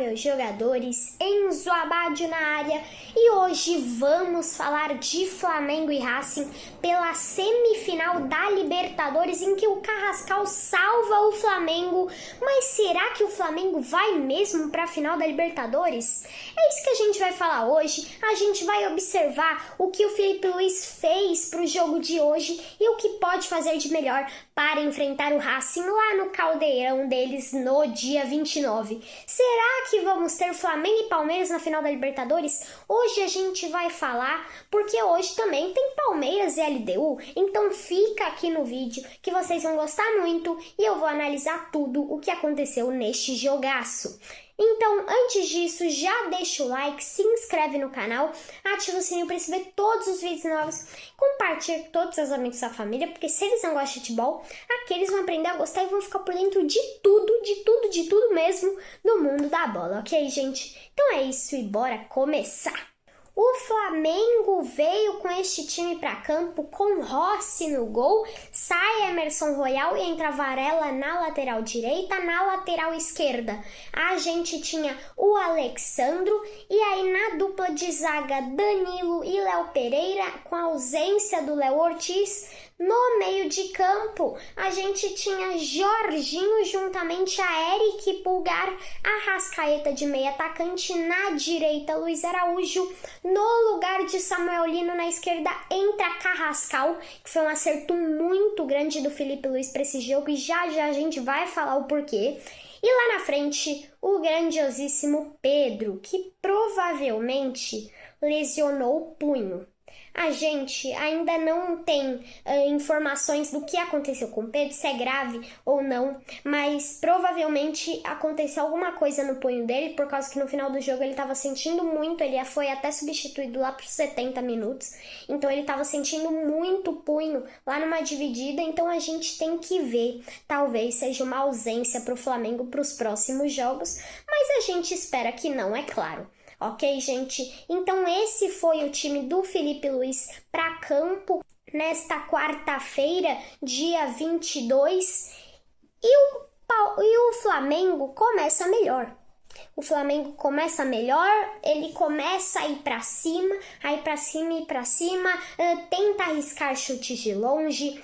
meus jogadores, Enzo Abad na área, e hoje vamos falar de Flamengo e Racing pela semifinal da Libertadores, em que o Carrascal salva o Flamengo. Mas será que o Flamengo vai mesmo para a final da Libertadores? É isso que a gente vai falar hoje. A gente vai observar o que o Felipe Luiz fez para o jogo de hoje e o que pode fazer de melhor para enfrentar o Racing lá no caldeirão deles no dia 29. Será que vamos ter Flamengo e Palmeiras na final da Libertadores? Hoje a gente vai falar, porque hoje também tem Palmeiras e LDU, então fica aqui no vídeo que vocês vão gostar muito e eu vou analisar tudo o que aconteceu neste jogaço. Então, antes disso, já deixa o like, se inscreve no canal, ativa o sininho para receber todos os vídeos novos, compartilha com todos os seus amigos da família, porque se eles não gostam de futebol, aqueles vão aprender a gostar e vão ficar por dentro de tudo mesmo do mundo da bola, ok, gente? Então é isso e bora começar! O Flamengo veio com este time para campo com Rossi no gol, sai Emerson Royal e entra Varela na lateral direita, na lateral esquerda a gente tinha o Alexandro e aí na dupla de zaga Danilo e Léo Pereira com a ausência do Léo Ortiz. No meio de campo, a gente tinha Jorginho juntamente a Eric Pulgar, Arrascaeta de meio atacante, na direita Luiz Araújo, no lugar de Samuel Lino na esquerda entra Carrascal, que foi um acerto muito grande do Felipe Luiz para esse jogo e já a gente vai falar o porquê. E lá na frente, o grandiosíssimo Pedro, que provavelmente lesionou o punho. A gente ainda não tem informações do que aconteceu com o Pedro, se é grave ou não, mas provavelmente aconteceu alguma coisa no punho dele, por causa que no final do jogo ele estava sentindo muito, ele foi até substituído lá por 70 minutos, então ele estava sentindo muito punho lá numa dividida, então a gente tem que ver, talvez seja uma ausência para o Flamengo para os próximos jogos, mas a gente espera que não, é claro. Ok, gente? Então esse foi o time do Felipe Luiz para campo nesta quarta-feira, dia 22. E o Flamengo começa melhor. O Flamengo começa melhor, ele começa a ir pra cima, tenta arriscar chutes de longe.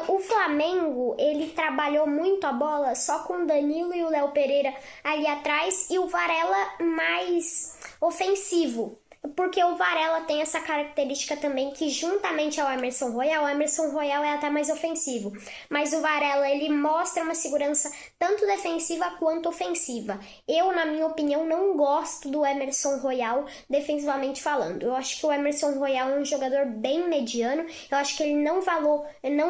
O Flamengo, ele trabalhou muito a bola só com o Danilo e o Léo Pereira ali atrás e o Varela mais ofensivo. Porque o Varela tem essa característica também que juntamente ao Emerson Royal, o Emerson Royal é até mais ofensivo, mas o Varela ele mostra uma segurança tanto defensiva quanto ofensiva. Eu, na minha opinião, não gosto do Emerson Royal defensivamente falando. Eu acho que o Emerson Royal é um jogador bem mediano, eu acho que ele não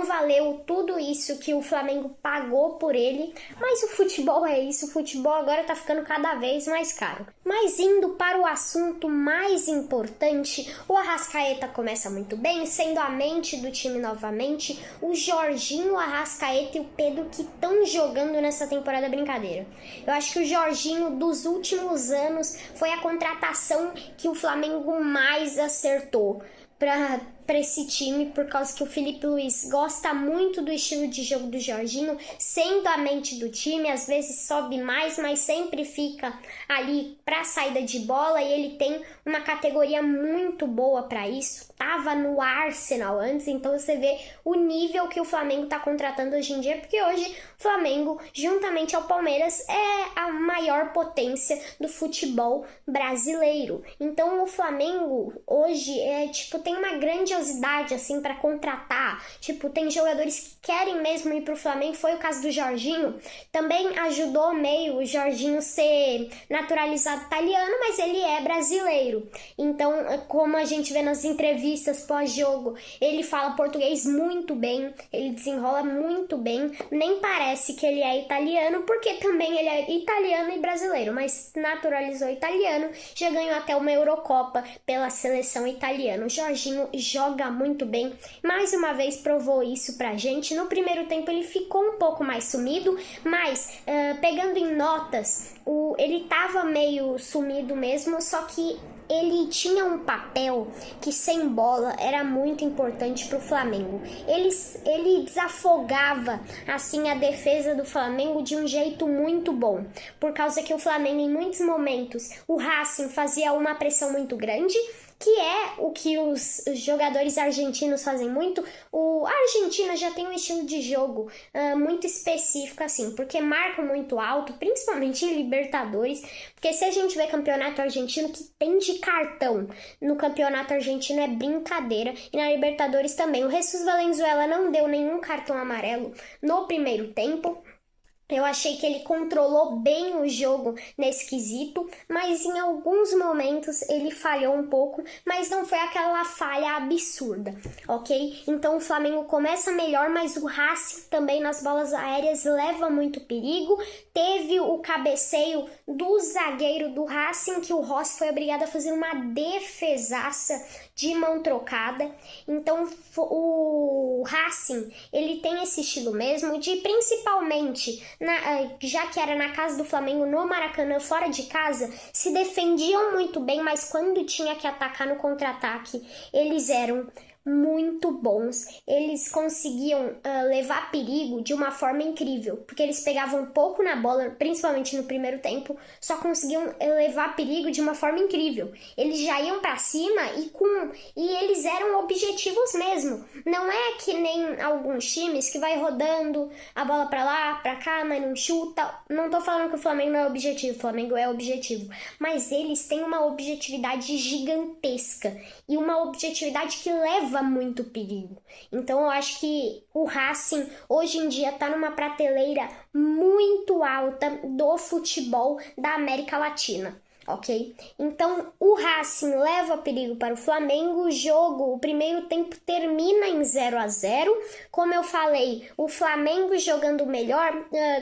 valeu tudo isso que o Flamengo pagou por ele, mas o futebol é isso, o futebol agora tá ficando cada vez mais caro. Mas indo para o assunto mais importante, o Arrascaeta começa muito bem, sendo a mente do time novamente, o Jorginho, o Arrascaeta e o Pedro que estão jogando nessa temporada brincadeira. Eu acho que o Jorginho dos últimos anos foi a contratação que o Flamengo mais acertou para esse time, por causa que o Felipe Luiz gosta muito do estilo de jogo do Jorginho, sendo a mente do time, às vezes sobe mais, mas sempre fica ali para saída de bola e ele tem uma categoria muito boa para isso. Tava no Arsenal antes, então você vê o nível que o Flamengo tá contratando hoje em dia, porque hoje o Flamengo, juntamente ao Palmeiras, é a maior potência do futebol brasileiro. Então o Flamengo hoje tem uma grandiosidade assim para contratar, tem jogadores que querem mesmo ir pro Flamengo, foi o caso do Jorginho, também ajudou meio o Jorginho ser naturalizado italiano, mas ele é brasileiro, então como a gente vê nas entrevistas pós-jogo, ele fala português muito bem, ele desenrola muito bem, nem parece que ele é italiano, porque também ele é italiano e brasileiro, mas naturalizou italiano, já ganhou até uma Eurocopa pela seleção italiana. O Jorginho joga muito bem, mais uma vez provou isso pra gente. No primeiro tempo ele ficou um pouco mais sumido, mas pegando em notas, ele tava meio sumido mesmo, só que ele tinha um papel que sem bola era muito importante para o Flamengo. Ele desafogava assim a defesa do Flamengo de um jeito muito bom, por causa que o Flamengo em muitos momentos o Racing fazia uma pressão muito grande, que é o que os jogadores argentinos fazem muito. A Argentina já tem um estilo de jogo muito específico, assim, porque marcam muito alto, principalmente em Libertadores, porque se a gente vê campeonato argentino, que tem de cartão no campeonato argentino é brincadeira, e na Libertadores também. O Jesus Valenzuela não deu nenhum cartão amarelo no primeiro tempo. Eu achei que ele controlou bem o jogo nesse quesito, mas em alguns momentos ele falhou um pouco, mas não foi aquela falha absurda, ok? Então o Flamengo começa melhor, mas o Racing também nas bolas aéreas leva muito perigo. Teve o cabeceio do zagueiro do Racing, que o Rossi foi obrigado a fazer uma defesaça de mão trocada. Então o Racing, ele tem esse estilo mesmo de, principalmente já que era na casa do Flamengo, no Maracanã, fora de casa, se defendiam muito bem, mas quando tinha que atacar no contra-ataque, eles eram muito bons. Eles conseguiam levar perigo de uma forma incrível, porque eles pegavam um pouco na bola, principalmente no primeiro tempo, só conseguiam levar perigo de uma forma incrível. Eles já iam pra cima e eles eram objetivos mesmo. Não é que nem alguns times que vai rodando a bola pra lá, pra cá, mas não chuta. Não tô falando que o Flamengo não é objetivo, o Flamengo é objetivo, mas eles têm uma objetividade gigantesca e uma objetividade que leva muito perigo. Então eu acho que o Racing hoje em dia tá numa prateleira muito alta do futebol da América Latina, ok? Então o Racing leva perigo para o Flamengo. O primeiro tempo termina em 0-0. Como eu falei, o Flamengo jogando melhor,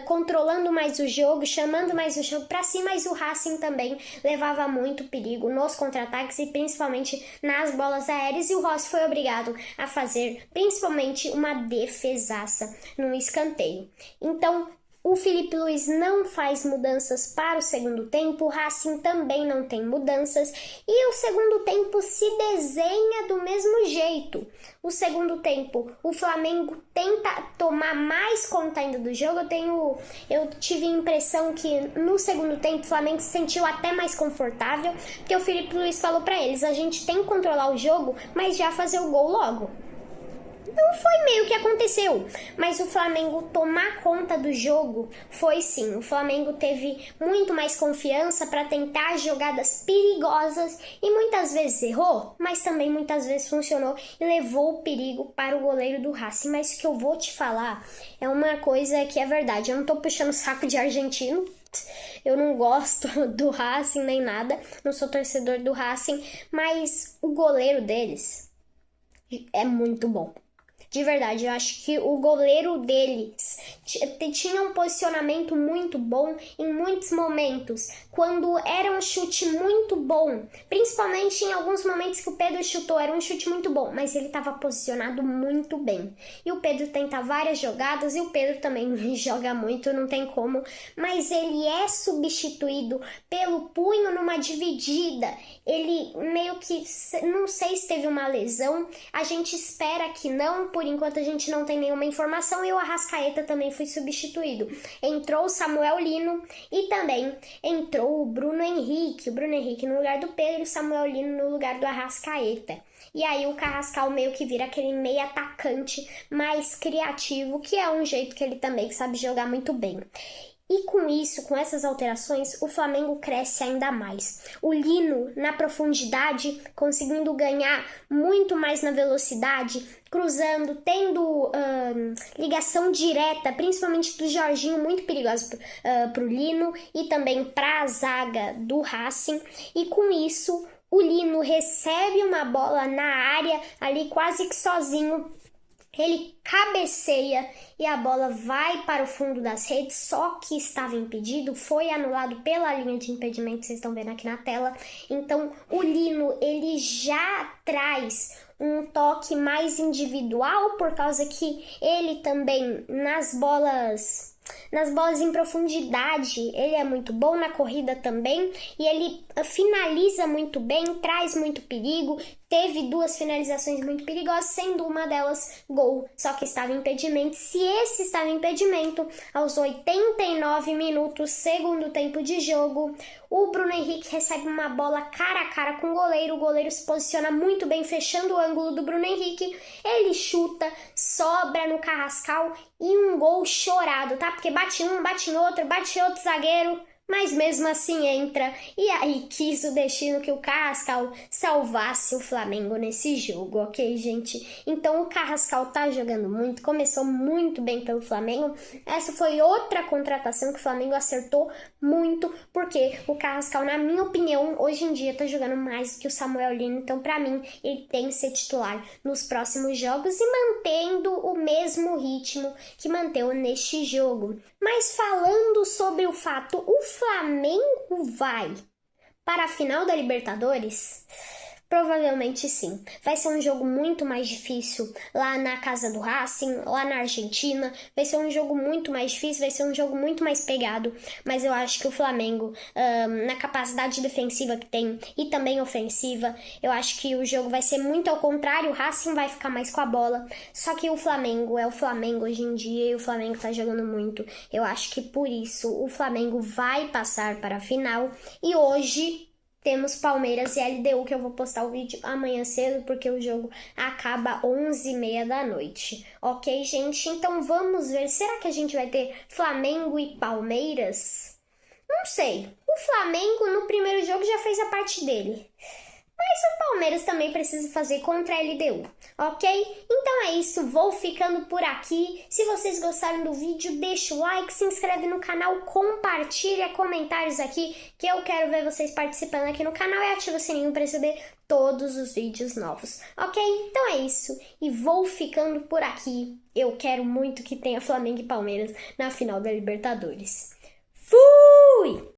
controlando mais o jogo, chamando mais o jogo para si, mas o Racing também levava muito perigo nos contra-ataques e principalmente nas bolas aéreas, e o Rossi foi obrigado a fazer principalmente uma defesaça no escanteio. Então o Filipe Luís não faz mudanças para o segundo tempo, o Racing também não tem mudanças, e o segundo tempo se desenha do mesmo jeito. O segundo tempo, o Flamengo tenta tomar mais conta ainda do jogo. Eu tive a impressão que no segundo tempo o Flamengo se sentiu até mais confortável, porque o Filipe Luís falou para eles: a gente tem que controlar o jogo, mas já fazer o gol logo. Não foi meio que aconteceu, mas o Flamengo tomar conta do jogo foi sim. O Flamengo teve muito mais confiança para tentar jogadas perigosas e muitas vezes errou, mas também muitas vezes funcionou e levou o perigo para o goleiro do Racing. Mas o que eu vou te falar é uma coisa que é verdade. Eu não tô puxando saco de argentino. Eu não gosto do Racing nem nada, não sou torcedor do Racing, mas o goleiro deles é muito bom. De verdade, eu acho que o goleiro deles tinha um posicionamento muito bom em muitos momentos, quando era um chute muito bom, principalmente em alguns momentos que o Pedro chutou, era um chute muito bom, mas ele estava posicionado muito bem. E o Pedro tenta várias jogadas, e o Pedro também joga muito, não tem como, mas ele é substituído pelo Punho numa dividida. Ele meio que, não sei se teve uma lesão, a gente espera que não, por enquanto a gente não tem nenhuma informação, e o Arrascaeta também foi substituído. Entrou o Samuel Lino e também entrou o Bruno Henrique. O Bruno Henrique no lugar do Pedro e o Samuel Lino no lugar do Arrascaeta. E aí o Carrascal meio que vira aquele meio atacante mais criativo, que é um jeito que ele também sabe jogar muito bem. E com isso, com essas alterações, o Flamengo cresce ainda mais. O Lino na profundidade, conseguindo ganhar muito mais na velocidade, cruzando, tendo ligação direta, principalmente do Jorginho, muito perigosa para o Lino e também para a zaga do Racing. E com isso, o Lino recebe uma bola na área, ali quase que sozinho. Ele cabeceia e a bola vai para o fundo das redes, só que estava impedido, foi anulado pela linha de impedimento, vocês estão vendo aqui na tela. Então o Lino, ele já traz um toque mais individual, por causa que ele também nas bolas nas bolas em profundidade. Ele é muito bom na corrida também e ele finaliza muito bem, traz muito perigo. Teve 2 finalizações muito perigosas, sendo uma delas gol, só que estava em impedimento. Se esse estava em impedimento, aos 89 minutos, segundo tempo de jogo, o Bruno Henrique recebe uma bola cara a cara com o goleiro se posiciona muito bem, fechando o ângulo do Bruno Henrique, ele chuta, sobra no Carrascal e um gol chorado, tá? Porque bate um, bate outro zagueiro, mas mesmo assim entra. E aí quis o destino que o Carrascal salvasse o Flamengo nesse jogo, ok, gente? Então o Carrascal tá jogando muito, começou muito bem pelo Flamengo. Essa foi outra contratação que o Flamengo acertou muito, porque o Carrascal, na minha opinião, hoje em dia tá jogando mais do que o Samuel Lino. Então, pra mim, ele tem que ser titular nos próximos jogos e mantendo o mesmo ritmo que manteve neste jogo. Mas falando sobre o fato, o Flamengo vai para a final da Libertadores? Provavelmente sim. Vai ser um jogo muito mais difícil lá na casa do Racing, lá na Argentina. Vai ser um jogo muito mais difícil, vai ser um jogo muito mais pegado. Mas eu acho que o Flamengo, na capacidade defensiva que tem e também ofensiva, eu acho que o jogo vai ser muito ao contrário. O Racing vai ficar mais com a bola. Só que o Flamengo é o Flamengo hoje em dia e o Flamengo tá jogando muito. Eu acho que por isso o Flamengo vai passar para a final. E hoje temos Palmeiras e LDU, que eu vou postar o vídeo amanhã cedo, porque o jogo acaba 11h30 da noite. Ok, gente? Então vamos ver. Será que a gente vai ter Flamengo e Palmeiras? Não sei. O Flamengo no primeiro jogo já fez a parte dele. Mas o Palmeiras também precisa fazer contra a LDU, ok? Então é isso, vou ficando por aqui. Se vocês gostaram do vídeo, deixa o like, se inscreve no canal, compartilha comentários aqui, que eu quero ver vocês participando aqui no canal e ativa o sininho para receber todos os vídeos novos, ok? Então é isso, e vou ficando por aqui. Eu quero muito que tenha Flamengo e Palmeiras na final da Libertadores. Fui!